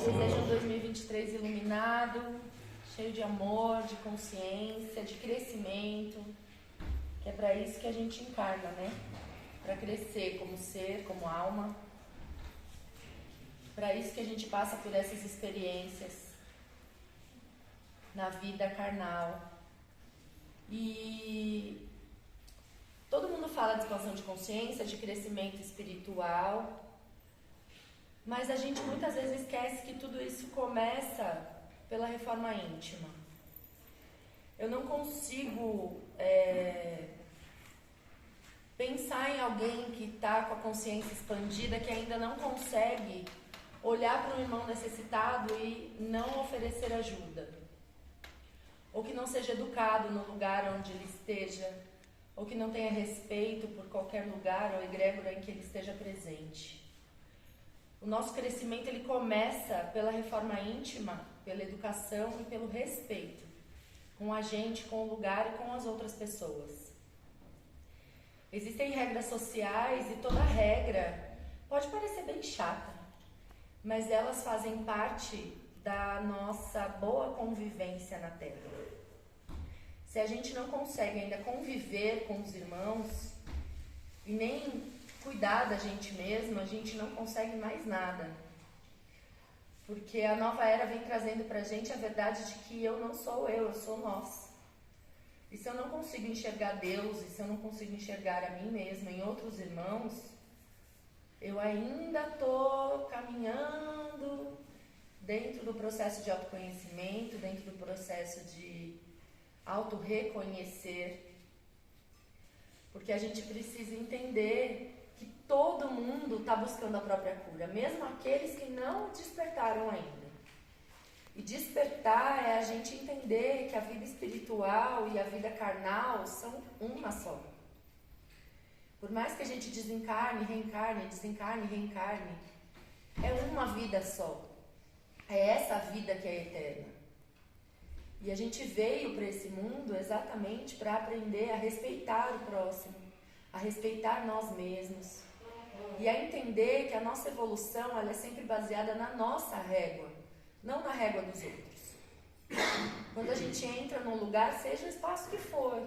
Desejo um 2023 iluminado, cheio de amor, de consciência, de crescimento, que é para isso que a gente encarna, né? Para crescer como ser, como alma. Para isso que a gente passa por essas experiências na vida carnal. E todo mundo fala de expansão de consciência, de crescimento espiritual, mas a gente muitas vezes esquece que tudo isso começa pela reforma íntima. Eu não consigo pensar em alguém que está com a consciência expandida, que ainda não consegue olhar para um irmão necessitado e não oferecer ajuda. Ou que não seja educado no lugar onde ele esteja, ou que não tenha respeito por qualquer lugar ou egrégora em que ele esteja presente. O nosso crescimento ele começa pela reforma íntima, pela educação e pelo respeito com a gente, com o lugar e com as outras pessoas. Existem regras sociais e toda regra pode parecer bem chata, mas elas fazem parte da nossa boa convivência na Terra. Se a gente não consegue ainda conviver com os irmãos e nem cuidar da gente mesmo, a gente não consegue mais nada. Porque a nova era vem trazendo pra gente a verdade de que eu não sou eu sou nós. E se eu não consigo enxergar Deus, e se eu não consigo enxergar a mim mesma em outros irmãos, eu ainda estou caminhando dentro do processo de autoconhecimento, dentro do processo de auto-reconhecer. Porque a gente precisa entender que todo mundo está buscando a própria cura, mesmo aqueles que não despertaram ainda. E despertar é a gente entender que a vida espiritual e a vida carnal são uma só. Por mais que a gente desencarne, reencarne, desencarne, reencarne, é uma vida só. É essa vida que é eterna. E a gente veio para esse mundo exatamente para aprender a respeitar o próximo, a respeitar nós mesmos e a entender que a nossa evolução ela é sempre baseada na nossa régua, não na régua dos outros. Quando a gente entra num lugar, seja o espaço que for,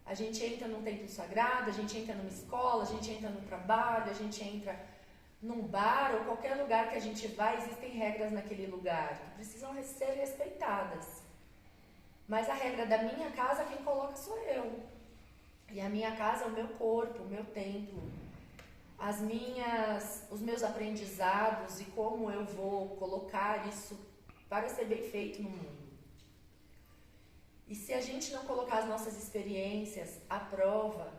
a gente entra num templo sagrado, a gente entra numa escola, a gente entra no trabalho, a gente entra num bar ou qualquer lugar que a gente vai, existem regras naquele lugar que precisam ser respeitadas. Mas a regra da minha casa, quem coloca sou eu. E a minha casa é o meu corpo, o meu templo. Os meus aprendizados e como eu vou colocar isso para ser bem feito no mundo. E se a gente não colocar as nossas experiências à prova,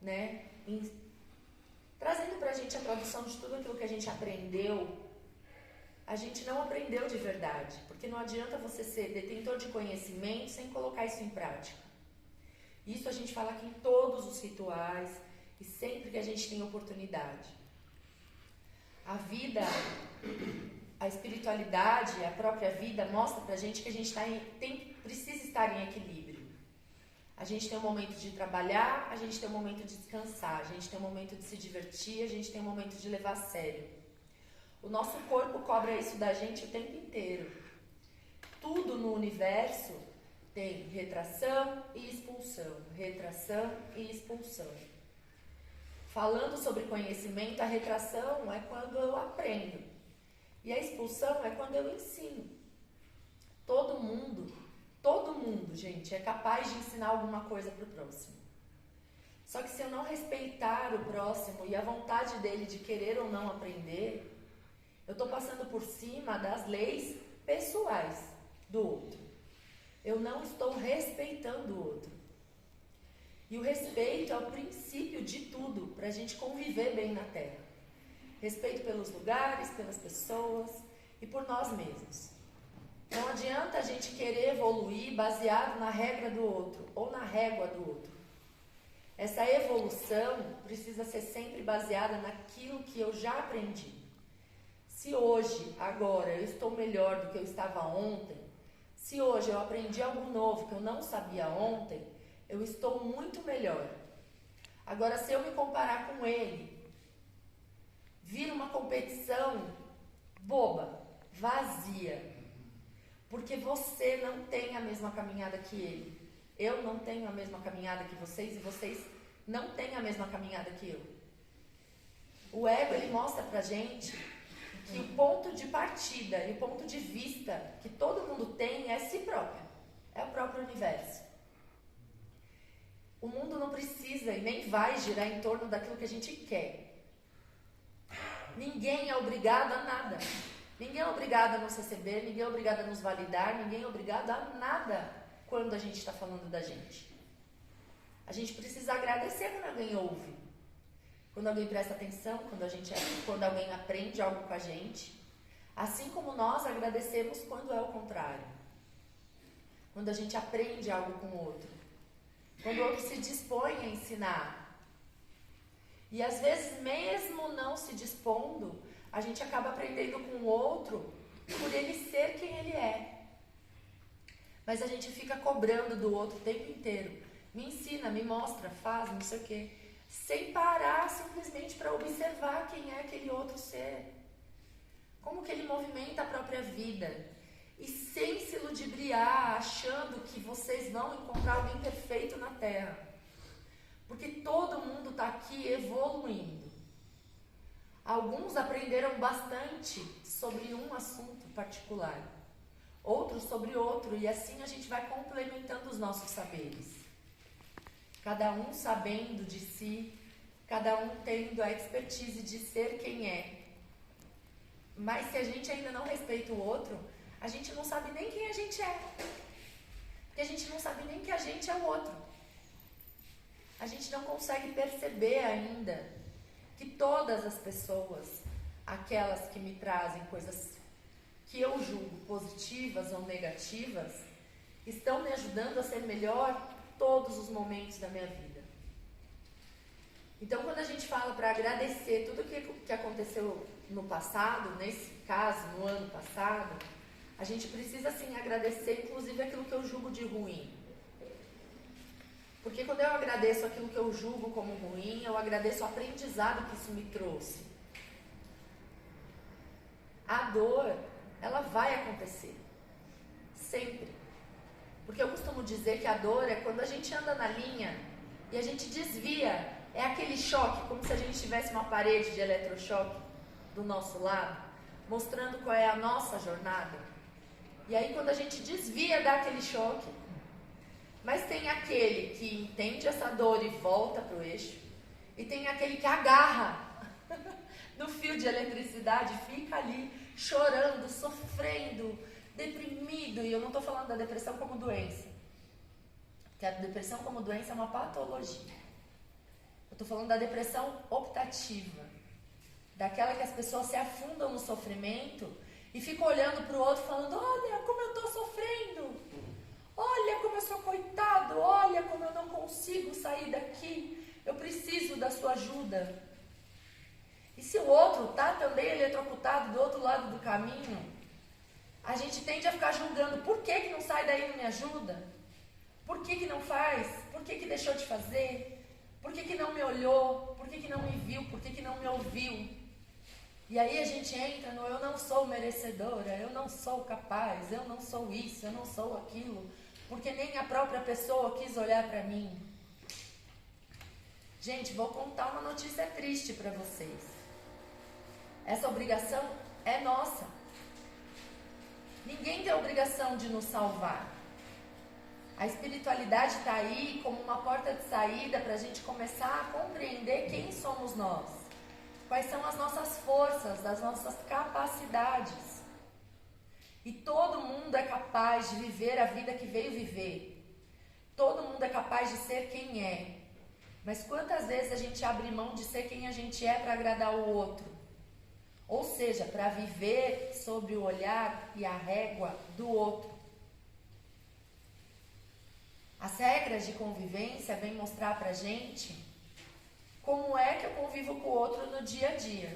né, trazendo pra gente a tradução de tudo aquilo que a gente aprendeu, a gente não aprendeu de verdade, porque não adianta você ser detentor de conhecimento sem colocar isso em prática. Isso a gente fala aqui em todos os rituais e sempre que a gente tem oportunidade. A vida, a espiritualidade, a própria vida mostra pra gente que a gente precisa estar em equilíbrio. A gente tem um momento de trabalhar, a gente tem um momento de descansar, a gente tem um momento de se divertir, a gente tem um momento de levar a sério. O nosso corpo cobra isso da gente o tempo inteiro. Tudo no universo tem retração e expulsão, retração e expulsão. Falando sobre conhecimento, a retração é quando eu aprendo. E a expulsão é quando eu ensino. Todo mundo, gente, é capaz de ensinar alguma coisa para o próximo. Só que se eu não respeitar o próximo e a vontade dele de querer ou não aprender, eu estou passando por cima das leis pessoais do outro. Eu não estou respeitando o outro. E o respeito é o princípio de tudo para a gente conviver bem na Terra. Respeito pelos lugares, pelas pessoas e por nós mesmos. Não adianta a gente querer evoluir baseado na regra do outro ou na régua do outro. Essa evolução precisa ser sempre baseada naquilo que eu já aprendi. Se hoje, agora, eu estou melhor do que eu estava ontem, se hoje eu aprendi algo novo que eu não sabia ontem, eu estou muito melhor. Agora, se eu me comparar com ele, vira uma competição boba. vazia. Porque você não tem a mesma caminhada que ele. Eu não tenho a mesma caminhada que vocês e vocês não têm a mesma caminhada que eu. O ego, ele mostra pra gente que o ponto de partida e o ponto de vista que todo mundo tem é si próprio. É o próprio universo. O mundo não precisa e nem vai girar em torno daquilo que a gente quer. Ninguém é obrigado a nada. Ninguém é obrigado a nos receber, ninguém é obrigado a nos validar, ninguém é obrigado a nada quando a gente está falando da gente. A gente precisa agradecer quando alguém ouve, quando alguém presta atenção, quando alguém aprende algo com a gente. Assim como nós agradecemos quando é o contrário. Quando a gente aprende algo com o outro. Quando o outro se dispõe a ensinar. E às vezes, mesmo não se dispondo, a gente acaba aprendendo com o outro por ele ser quem ele é. Mas a gente fica cobrando do outro o tempo inteiro. Me ensina, me mostra, faz, não sei o quê. Sem parar simplesmente para observar quem é aquele outro ser. Como que ele movimenta a própria vida. E sem se ludibriar, achando que vocês vão encontrar alguém perfeito na Terra. Porque todo mundo está aqui evoluindo. Alguns aprenderam bastante sobre um assunto particular. Outros sobre outro. E assim a gente vai complementando os nossos saberes. Cada um sabendo de si. Cada um tendo a expertise de ser quem é. Mas se a gente ainda não respeita o outro, a gente não sabe nem quem a gente é. Porque a gente não sabe nem que a gente é o outro. A gente não consegue perceber ainda que todas as pessoas, aquelas que me trazem coisas que eu julgo positivas ou negativas, estão me ajudando a ser melhor todos os momentos da minha vida. Então, quando a gente fala para agradecer tudo que aconteceu no passado, nesse caso, no ano passado, a gente precisa, sim, agradecer, inclusive, aquilo que eu julgo de ruim. Porque quando eu agradeço aquilo que eu julgo como ruim, eu agradeço o aprendizado que isso me trouxe. A dor, ela vai acontecer. Sempre. Porque eu costumo dizer que a dor é quando a gente anda na linha e a gente desvia. É aquele choque, como se a gente tivesse uma parede de eletrochoque do nosso lado, mostrando qual é a nossa jornada. E aí quando a gente desvia, dá aquele choque. Mas tem aquele que entende essa dor e volta para o eixo. E tem aquele que agarra no fio de eletricidade, fica ali chorando, sofrendo, deprimido. E eu não estou falando da depressão como doença. Porque a depressão como doença é uma patologia. Eu estou falando da depressão optativa. Daquela que as pessoas se afundam no sofrimento e ficam olhando para o outro falando: olha como eu estou sofrendo. Olha como eu sou coitado. Olha como eu não consigo sair daqui. Eu preciso da sua ajuda. E se o outro está também eletrocutado do outro lado do caminho, a gente tende a ficar julgando: por que não sai daí e não me ajuda? Por que não faz? Por que deixou de fazer? Por que não me olhou? Por que não me viu? Por que não me ouviu? E aí a gente entra no eu não sou merecedora, eu não sou capaz, eu não sou isso, eu não sou aquilo, porque nem a própria pessoa quis olhar para mim. Gente, vou contar uma notícia triste para vocês. Essa obrigação é nossa. Ninguém tem a obrigação de nos salvar. A espiritualidade está aí como uma porta de saída para a gente começar a compreender quem somos nós. Quais são as nossas forças, as nossas capacidades. E todo mundo é capaz de viver a vida que veio viver. Todo mundo é capaz de ser quem é. Mas quantas vezes a gente abre mão de ser quem a gente é para agradar o outro? Ou seja, para viver sob o olhar e a régua do outro. As regras de convivência vêm mostrar pra gente como é que eu convivo com o outro no dia a dia.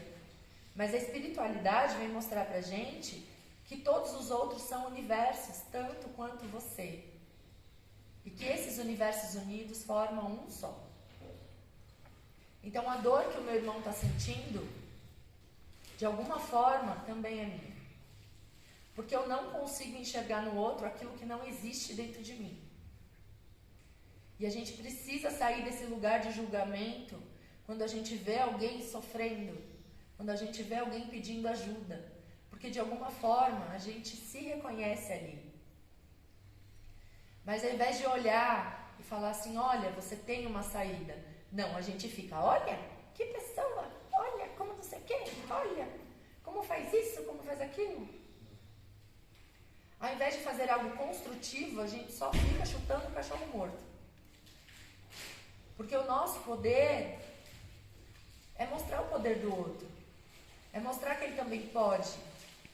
Mas a espiritualidade vem mostrar pra gente que todos os outros são universos, tanto quanto você. E que esses universos unidos formam um só. Então a dor que o meu irmão está sentindo, de alguma forma, também é minha. Porque eu não consigo enxergar no outro aquilo que não existe dentro de mim. E a gente precisa sair desse lugar de julgamento quando a gente vê alguém sofrendo, quando a gente vê alguém pedindo ajuda. Porque de alguma forma a gente se reconhece ali. Mas ao invés de olhar e falar assim, olha, você tem uma saída. Não, a gente fica, olha, que pessoa, olha, como não sei o quê, olha, como faz isso, como faz aquilo. Ao invés de fazer algo construtivo, a gente só fica chutando o cachorro morto. Porque o nosso poder é mostrar o poder do outro. É mostrar que ele também pode,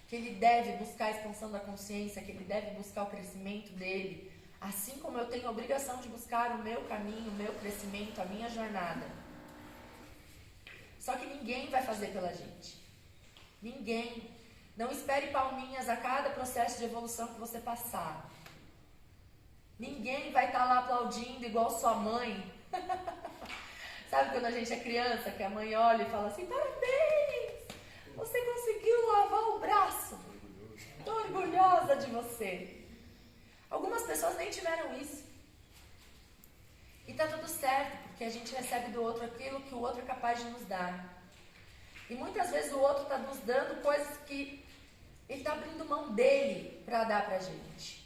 que ele deve buscar a expansão da consciência, que ele deve buscar o crescimento dele, assim como eu tenho a obrigação de buscar o meu caminho, o meu crescimento, a minha jornada. Só que ninguém vai fazer pela gente. Ninguém. Não espere palminhas a cada processo de evolução que você passar. Ninguém vai estar lá aplaudindo igual sua mãe. Sabe quando a gente é criança, que a mãe olha e fala assim, parabéns, você conseguiu lavar o braço. Estou orgulhosa de você. Algumas pessoas nem tiveram isso. E tá tudo certo, porque a gente recebe do outro aquilo que o outro é capaz de nos dar. E muitas vezes o outro está nos dando coisas que ele está abrindo mão dele para dar pra gente.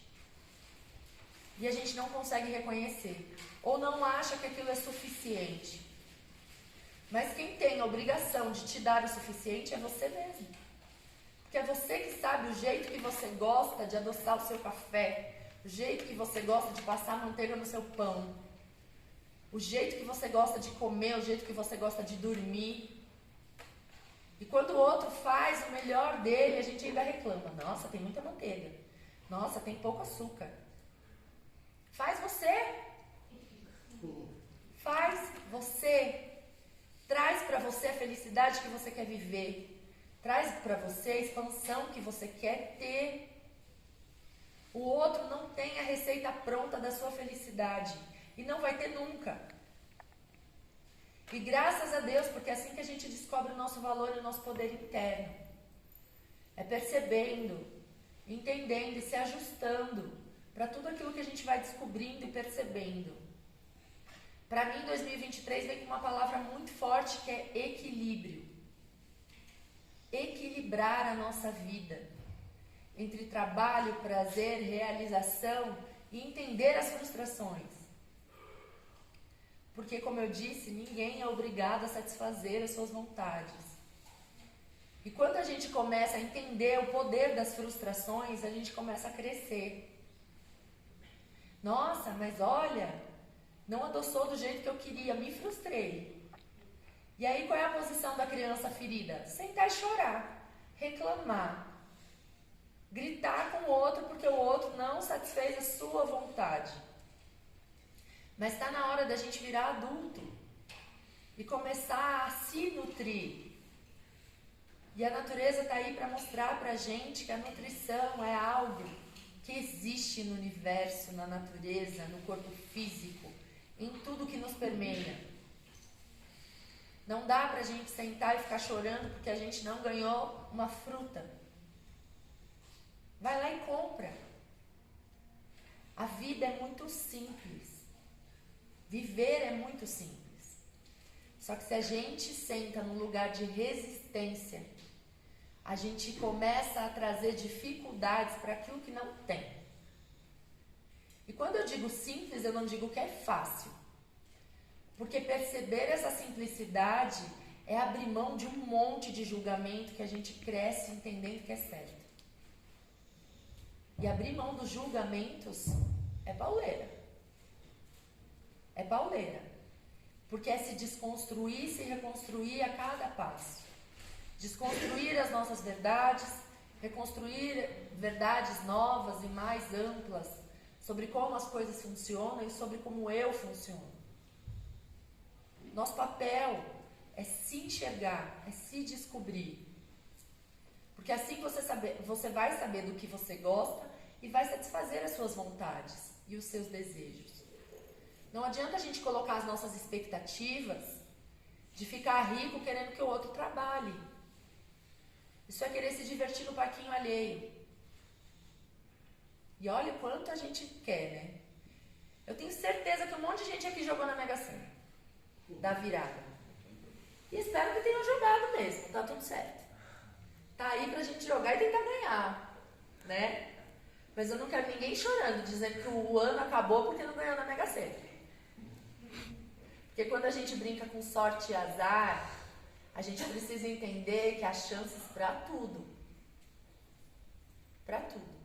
E a gente não consegue reconhecer. Ou não acha que aquilo é suficiente. Mas quem tem a obrigação de te dar o suficiente é você mesmo. Porque é você que sabe o jeito que você gosta de adoçar o seu café, o jeito que você gosta de passar manteiga no seu pão, o jeito que você gosta de comer, o jeito que você gosta de dormir. E quando o outro faz o melhor dele, a gente ainda reclama. Nossa, tem muita manteiga. Nossa, tem pouco açúcar. Faz você. Faz você. Traz para você a felicidade que você quer viver. Traz para você a expansão que você quer ter. O outro não tem a receita pronta da sua felicidade. E não vai ter nunca. E graças a Deus, porque é assim que a gente descobre o nosso valor e o nosso poder interno. É percebendo, entendendo e se ajustando para tudo aquilo que a gente vai descobrindo e percebendo. Para mim, 2023 vem com uma palavra muito forte que é equilíbrio. Equilibrar a nossa vida entre trabalho, prazer, realização e entender as frustrações. Porque, como eu disse, ninguém é obrigado a satisfazer as suas vontades. E quando a gente começa a entender o poder das frustrações, a gente começa a crescer. Nossa, mas olha, não adoçou do jeito que eu queria, me frustrei. E aí qual é a posição da criança ferida? Sentar e chorar, reclamar, gritar com o outro porque o outro não satisfez a sua vontade. Mas está na hora da gente virar adulto e começar a se nutrir. E a natureza está aí para mostrar para a gente que a nutrição é algo que existe no universo, na natureza, no corpo físico, em tudo que nos permeia. Não dá para a gente sentar e ficar chorando porque a gente não ganhou uma fruta. Vai lá e compra. A vida é muito simples. Viver é muito simples. Só que se a gente senta num lugar de resistência, a gente começa a trazer dificuldades para aquilo que não tem. E quando eu digo simples, eu não digo que é fácil. Porque perceber essa simplicidade é abrir mão de um monte de julgamento que a gente cresce entendendo que é certo. E abrir mão dos julgamentos é pauleira. É pauleira. Porque é se desconstruir e se reconstruir a cada passo. Desconstruir as nossas verdades, reconstruir verdades novas e mais amplas sobre como as coisas funcionam e sobre como eu funciono. Nosso papel é se enxergar, é se descobrir. Porque assim você vai saber do que você gosta e vai satisfazer as suas vontades e os seus desejos. Não adianta a gente colocar as nossas expectativas de ficar rico querendo que o outro trabalhe. Isso é querer se divertir no parquinho alheio. E olha o quanto a gente quer, né? Eu tenho certeza que um monte de gente aqui jogou na Mega Sena, da virada. E espero que tenham jogado mesmo, tá tudo certo. Tá aí pra gente jogar e tentar ganhar, né? Mas eu não quero ninguém chorando, dizendo que o ano acabou porque não ganhou na Mega Sena. Porque quando a gente brinca com sorte e azar, a gente precisa entender que há chances pra tudo. Pra tudo.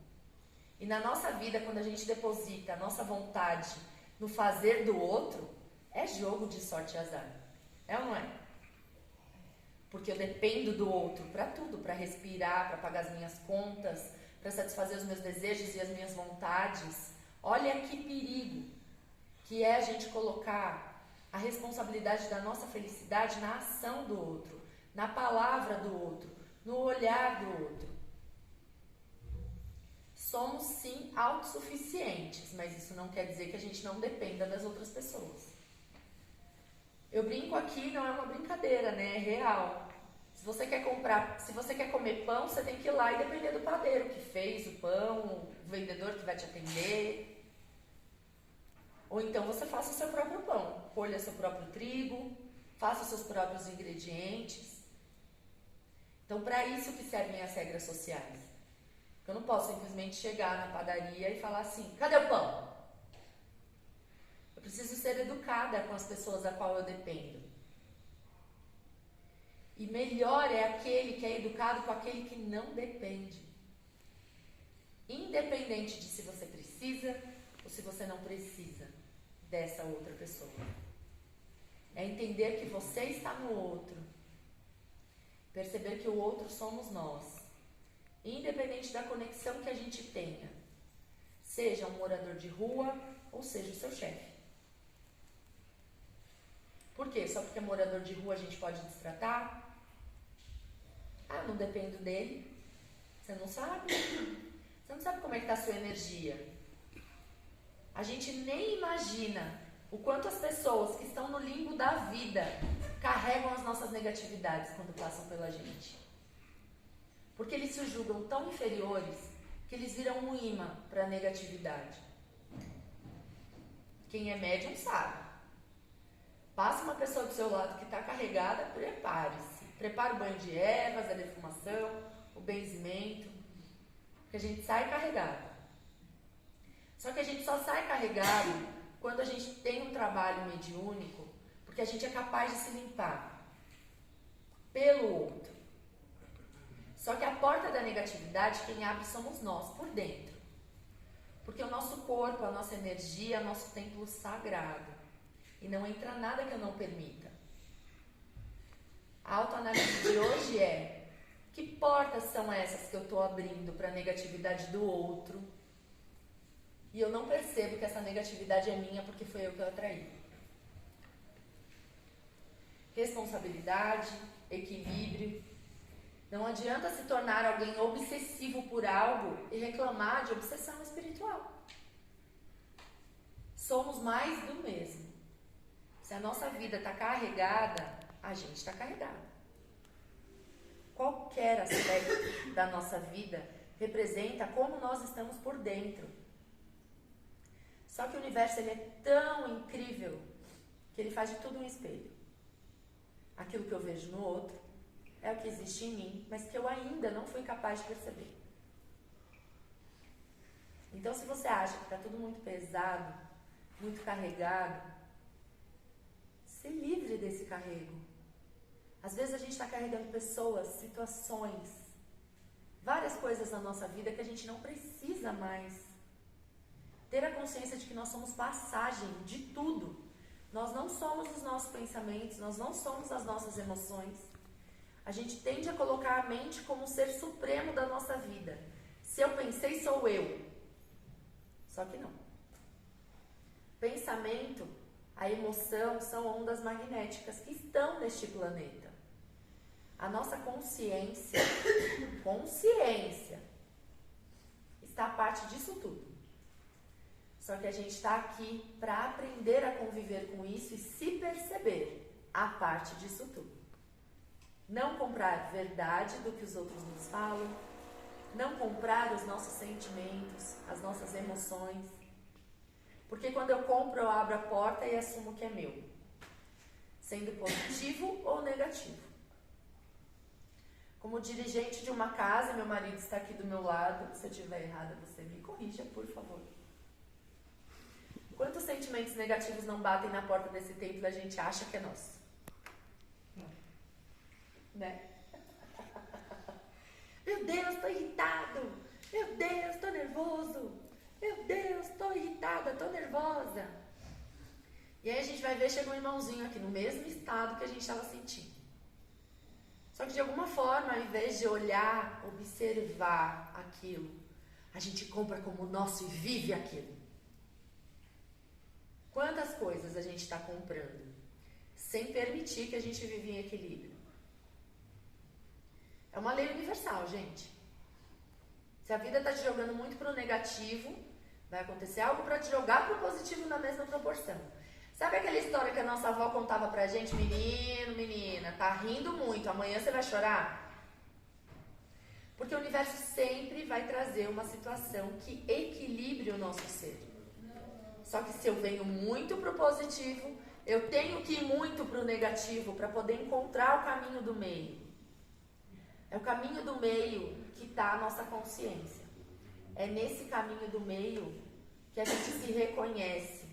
E na nossa vida, quando a gente deposita a nossa vontade no fazer do outro, é jogo de sorte e azar. É ou não é? Porque eu dependo do outro para tudo, para respirar, para pagar as minhas contas, para satisfazer os meus desejos e as minhas vontades. Olha que perigo que é a gente colocar a responsabilidade da nossa felicidade na ação do outro, na palavra do outro, no olhar do outro. Somos sim autossuficientes, mas isso não quer dizer que a gente não dependa das outras pessoas. Eu brinco aqui, não é uma brincadeira, né? É real. Se você quer comer pão, você tem que ir lá e depender do padeiro que fez o pão, o vendedor que vai te atender. Ou então você faça o seu próprio pão, colha seu próprio trigo, faça os seus próprios ingredientes. Então, para isso que servem as regras sociais. Eu não posso simplesmente chegar na padaria e falar assim, cadê o pão? Eu preciso ser educada com as pessoas da qual eu dependo. E melhor é aquele que é educado com aquele que não depende. Independente de se você precisa ou se você não precisa dessa outra pessoa. É entender que você está no outro. Perceber que o outro somos nós. Independente da conexão que a gente tenha. Seja um morador de rua ou seja o seu chefe. Por quê? Só porque é morador de rua a gente pode destratar? Ah, não dependo dele. Você não sabe. Você não sabe como é que está a sua energia. A gente nem imagina o quanto as pessoas que estão no limbo da vida carregam as nossas negatividades quando passam pela gente. Porque eles se julgam tão inferiores que eles viram um imã para a negatividade. Quem é médium sabe. Passa uma pessoa do seu lado que está carregada, prepare-se. Prepara o banho de ervas, a defumação, o benzimento. Porque a gente sai carregado. Só que a gente só sai carregado quando a gente tem um trabalho mediúnico, porque a gente é capaz de se limpar pelo outro. Só que a porta da negatividade, quem abre somos nós, por dentro. Porque o nosso corpo, a nossa energia, é o nosso templo sagrado. E não entra nada que eu não permita. A autoanálise de hoje é: que portas são essas que eu estou abrindo para a negatividade do outro? E eu não percebo que essa negatividade é minha porque foi eu que eu atraí. Responsabilidade, equilíbrio. Não adianta se tornar alguém obsessivo por algo e reclamar de obsessão espiritual. Somos mais do mesmo. Se a nossa vida está carregada, a gente está carregada. Qualquer aspecto da nossa vida representa como nós estamos por dentro. Só que o universo ele é tão incrível que ele faz de tudo um espelho. Aquilo que eu vejo no outro é o que existe em mim, mas que eu ainda não fui capaz de perceber. Então, se você acha que está tudo muito pesado, muito carregado, se livre desse carrego. Às vezes a gente está carregando pessoas, situações, várias coisas na nossa vida que a gente não precisa mais. Ter a consciência de que nós somos passagem de tudo. Nós não somos os nossos pensamentos, nós não somos as nossas emoções. A gente tende a colocar a mente como o ser supremo da nossa vida. Se eu pensei, sou eu. Só que não. Pensamento, a emoção são ondas magnéticas que estão neste planeta. A nossa consciência está a parte disso tudo. Só que a gente está aqui para aprender a conviver com isso e se perceber a parte disso tudo. Não comprar verdade do que os outros nos falam, não comprar os nossos sentimentos, as nossas emoções. Porque quando eu compro, eu abro a porta e assumo que é meu, sendo positivo ou negativo. Como dirigente de uma casa, meu marido está aqui do meu lado. Se eu estiver errada, você me corrija, por favor. Quantos sentimentos negativos não batem na porta desse templo e a gente acha que é nosso? Não. Né? Meu Deus, estou irritado. Meu Deus, estou nervoso. Meu Deus, estou irritada, estou nervosa. E aí a gente vai ver, chega um irmãozinho aqui no mesmo estado que a gente estava sentindo. Só que de alguma forma, ao invés de olhar, observar aquilo, a gente compra como nosso e vive aquilo. Quantas coisas a gente está comprando sem permitir que a gente vive em equilíbrio? É uma lei universal, gente. Se a vida está te jogando muito para o negativo, vai acontecer algo para te jogar para o positivo na mesma proporção. Sabe aquela história que a nossa avó contava pra gente? Menino, menina, tá rindo muito, amanhã você vai chorar? Porque o universo sempre vai trazer uma situação que equilibre o nosso ser. Só que se eu venho muito pro positivo, eu tenho que ir muito pro negativo para poder encontrar o caminho do meio. É o caminho do meio que está a nossa consciência. É nesse caminho do meio que a gente se reconhece.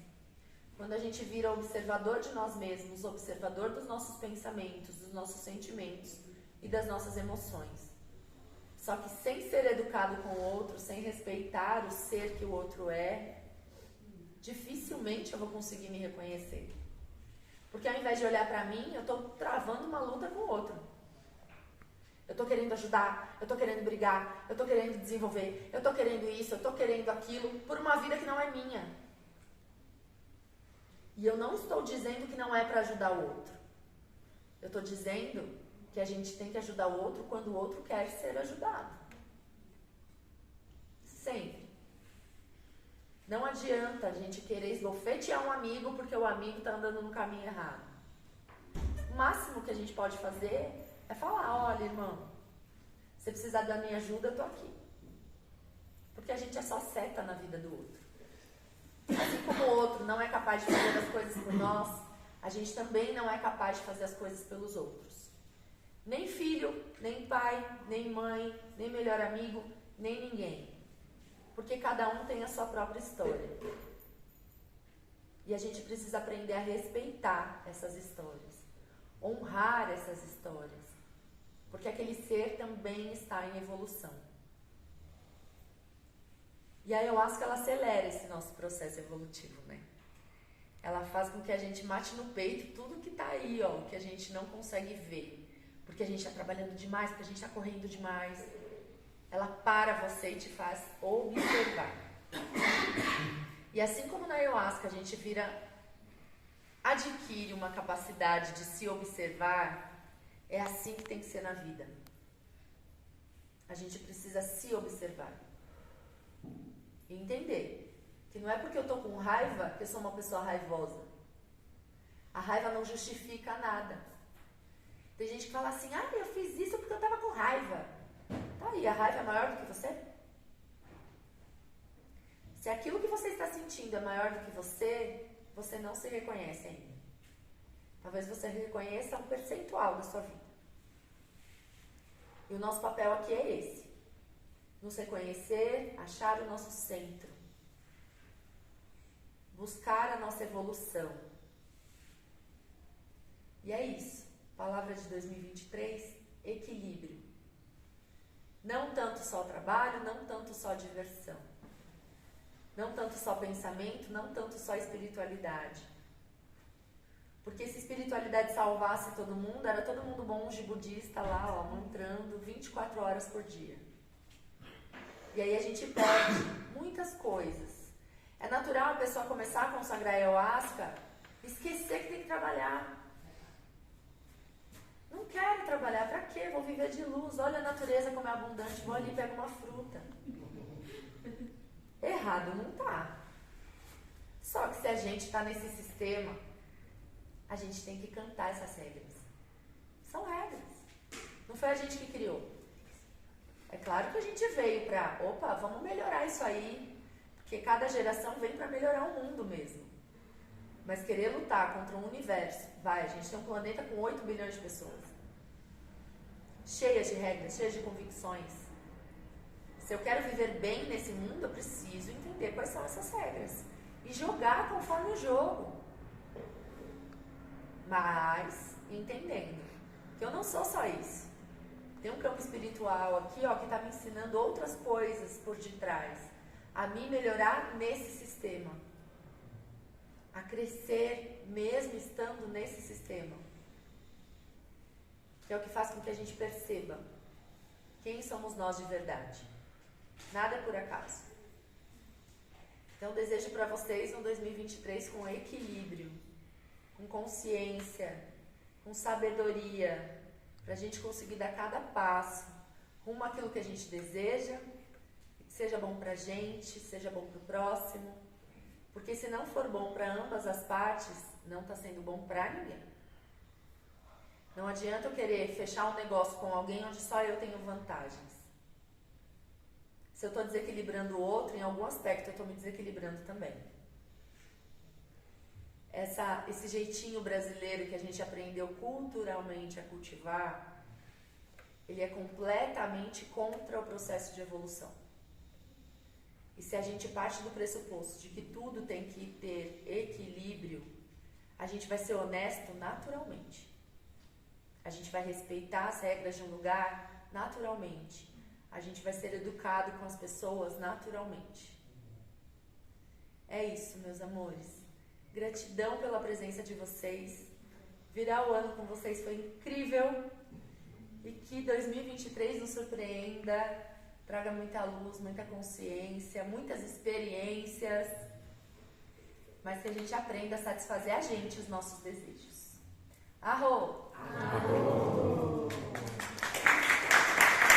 Quando a gente vira observador de nós mesmos, observador dos nossos pensamentos, dos nossos sentimentos e das nossas emoções. Só que sem ser educado com o outro, sem respeitar o ser que o outro é, dificilmente eu vou conseguir me reconhecer. Porque ao invés de olhar pra mim, eu tô travando uma luta com o outro. Eu tô querendo ajudar, eu tô querendo brigar, eu tô querendo desenvolver, eu tô querendo isso, eu tô querendo aquilo, por uma vida que não é minha. E eu não estou dizendo que não é para ajudar o outro. Eu estou dizendo que a gente tem que ajudar o outro quando o outro quer ser ajudado. Sempre. Não adianta a gente querer esbofetear um amigo porque o amigo está andando no caminho errado. O máximo que a gente pode fazer é falar, olha, irmão, se você precisar da minha ajuda, eu estou aqui. Porque a gente é só seta na vida do outro. Assim como o outro não é capaz de fazer as coisas por nós, a gente também não é capaz de fazer as coisas pelos outros. Nem filho, nem pai, nem mãe, nem melhor amigo, nem ninguém. Porque cada um tem a sua própria história. E a gente precisa aprender a respeitar essas histórias, honrar essas histórias, porque aquele ser também está em evolução. E a ayahuasca, ela acelera esse nosso processo evolutivo, né? Ela faz com que a gente mate no peito tudo que tá aí, ó, que a gente não consegue ver. Porque a gente tá trabalhando demais, porque a gente tá correndo demais. Ela para você e te faz observar. E assim como na ayahuasca a gente adquire uma capacidade de se observar, é assim que tem que ser na vida. A gente precisa se observar. E entender que não é porque eu tô com raiva que eu sou uma pessoa raivosa. A raiva não justifica nada. Tem gente que fala assim, eu fiz isso porque eu tava com raiva. Tá aí, a raiva é maior do que você? Se aquilo que você está sentindo é maior do que você não se reconhece ainda. Talvez você reconheça um percentual da sua vida. E o nosso papel aqui é esse. Nos reconhecer, achar o nosso centro. Buscar a nossa evolução. E é isso. Palavra de 2023, equilíbrio. Não tanto só trabalho, não tanto só diversão. Não tanto só pensamento, não tanto só espiritualidade. Porque se espiritualidade salvasse todo mundo, era todo mundo monge budista lá, ó, mantrando 24 horas por dia. E aí a gente perde muitas coisas. É natural a pessoa começar a consagrar ayahuasca, esquecer que tem que trabalhar. Não quero trabalhar, pra quê? Vou viver de luz, olha a natureza como é abundante, vou ali e pego uma fruta. Errado não tá. Só que se a gente tá nesse sistema, a gente tem que cantar essas regras. São regras. Não foi a gente que criou. É claro Claro que a gente veio pra, opa, vamos melhorar isso aí, porque cada geração vem pra melhorar o mundo mesmo. Mas querer lutar contra um universo, a gente tem um planeta com 8 bilhões de pessoas, cheias de regras, cheias de convicções. Se eu quero viver bem nesse mundo, eu preciso entender quais são essas regras e jogar conforme o jogo, mas entendendo que eu não sou só isso. Tem um campo espiritual aqui, ó, que está me ensinando outras coisas por detrás, a me melhorar nesse sistema, a crescer mesmo estando nesse sistema, que é o que faz com que a gente perceba quem somos nós de verdade. Nada é por acaso. Então, desejo para vocês um 2023 com equilíbrio, com consciência, com sabedoria, para a gente conseguir dar cada passo rumo àquilo que a gente deseja, que seja bom para a gente, seja bom para o próximo, porque se não for bom para ambas as partes, não está sendo bom para ninguém. Não adianta eu querer fechar um negócio com alguém onde só eu tenho vantagens. Se eu estou desequilibrando o outro, em algum aspecto eu estou me desequilibrando também. Esse jeitinho brasileiro que a gente aprendeu culturalmente a cultivar, ele é completamente contra o processo de evolução. E se a gente parte do pressuposto de que tudo tem que ter equilíbrio, a gente vai ser honesto naturalmente. A gente vai respeitar as regras de um lugar naturalmente. A gente vai ser educado com as pessoas naturalmente. É isso, meus amores. Gratidão pela presença de vocês. Virar o ano com vocês foi incrível. E que 2023 nos surpreenda. Traga muita luz, muita consciência, muitas experiências. Mas que a gente aprenda a satisfazer a gente os nossos desejos. Arro!